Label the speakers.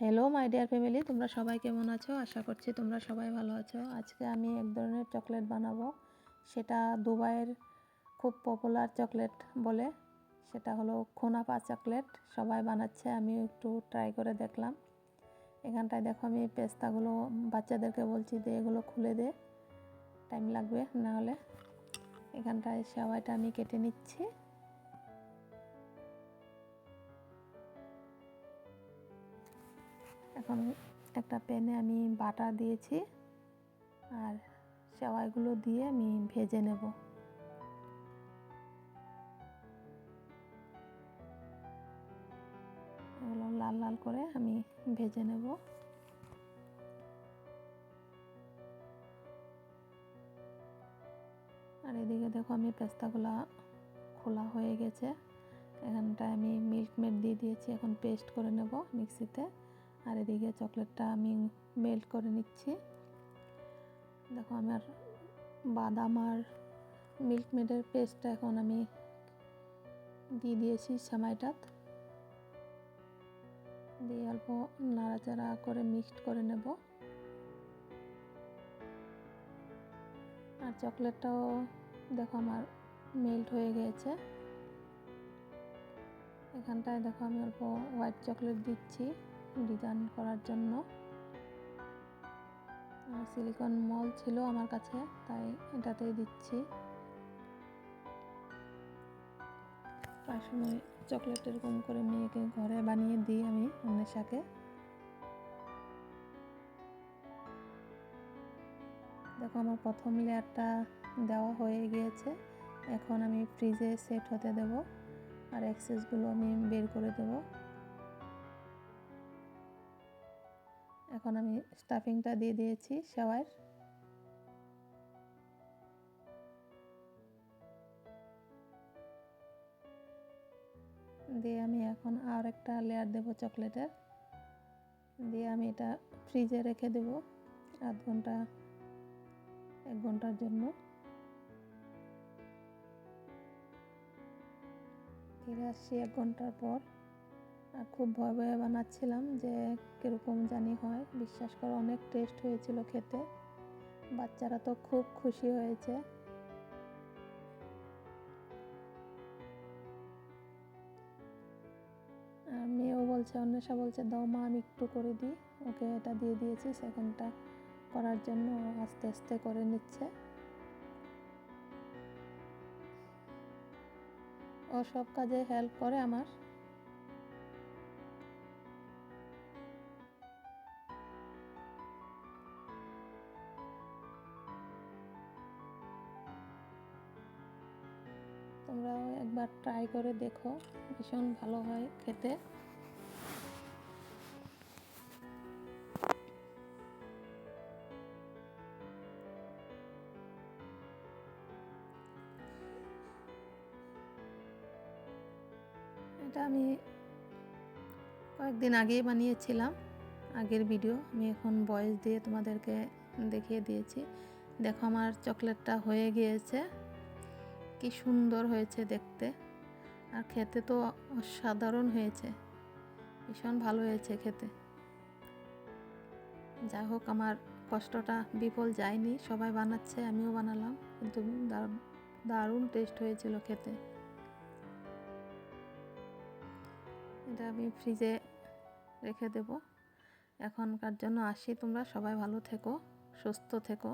Speaker 1: Hello my dear family, তোমরা সবাই কেমন আছো? আশা করছি তোমরা সবাই ভালো আছো। আজকে আমি এক ধরনের চকলেট বানাবো, সেটা দুবাইয়ের খুব পপুলার চকলেট বলে, সেটা হলো খুনাপা চকলেট। সবাই বানাচ্ছে, আমি একটু ট্রাই করে দেখলাম। এখানটায় দেখো আমি পেস্তাগুলো বাচ্চাদেরকে বলছি যে এগুলো খুলে দে, টাইম লাগবে না হলে। এখানটায় সেওয়াইটা আমি কেটে নিচ্ছি। এখন একটা প্যানে আমি বাটার দিয়েছি আর সেওয়াইগুলো দিয়ে আমি ভেজে নেব। এগুলো লাল লাল করে আমি ভেজে নেব। আর এদিকে দেখো আমি পেস্তাগুলো খোলা হয়ে গেছে। এখানটায় আমি মিল্ক মেড দিয়ে দিয়েছি, এখন পেস্ট করে নেব মিক্সিতে। আর এদিকে চকলেটটা আমি মেল্ট করে নিচ্ছি। দেখো আমার বাদাম আর মিল্ক মেডের পেস্টটা এখন আমি দিয়ে দিয়েছি সেমাইটাত, দিয়ে অল্প নাড়াচাড়া করে মিক্সড করে নেব। আর চকলেটটাও দেখো আমার মেল্ট হয়ে গিয়েছে। এখানটায় দেখো আমি অল্প হোয়াইট চকলেট দিচ্ছি ডিজাইন করার জন্য। সিলিকন মল ছিল আমার কাছে, তাই এটাতেই দিচ্ছি। প্রায় সময় চকলেট এরকম করে মেয়েকে ঘরে বানিয়ে দিই আমি অন্বেষাকে। দেখো আমার প্রথম লেয়ারটা দেওয়া হয়ে গিয়েছে, এখন আমি ফ্রিজে সেট হতে দেব আর এক্সেসগুলো আমি বের করে দেব। এখন আমি স্টাফিংটা দিয়ে দিয়েছি সেওয়াইয়ের। দিয়ে আমি এখন আর একটা লেয়ার দেব চকলেটের, দিয়ে আমি এটা ফ্রিজে রেখে দেব আধ ঘন্টা 1 ঘন্টার জন্য। ফিরে আসছি 1 ঘন্টার পর। আর খুব ভয় ভয়ে বানাচ্ছিলাম যে কীরকম জানি হয়। বিশ্বাস করো অনেক টেস্ট হয়েছিল খেতে, বাচ্চারা তো খুব খুশি হয়েছে। আর মেয়েও বলছে, অন্বেষা বলছে দাও মা আমি একটু করে দিই। ওকে এটা দিয়ে দিয়েছি সেকেন্ডটা করার জন্য, আস্তে আস্তে করে নিচ্ছে। ও সব কাজে হেল্প করে আমার। তোমরাও একবার ট্রাই করে দেখো, ভীষণ ভালো হয় খেতে। এটা আমি কয়েকদিন আগেই বানিয়েছিলাম, আগের ভিডিও। আমি এখন ভয়েস দিয়ে তোমাদেরকে দেখিয়ে দিয়েছি। দেখো আমার চকলেটটা হয়ে গিয়েছে, কি সুন্দর হয়েছে দেখতে, আর খেতে তো অসাধারণ হয়েছে, ভীষণ ভালো হয়েছে খেতে। যাই হোক আমার কষ্টটা বিফল যায়নি, সবাই বানাচ্ছে আমিও বানালাম, কিন্তু দারুণ টেস্ট হয়েছিল খেতে। এটা আমি ফ্রিজে রেখে দেব। এখনকার জন্য আসি, তোমরা সবাই ভালো থেকো, সুস্থ থেকো।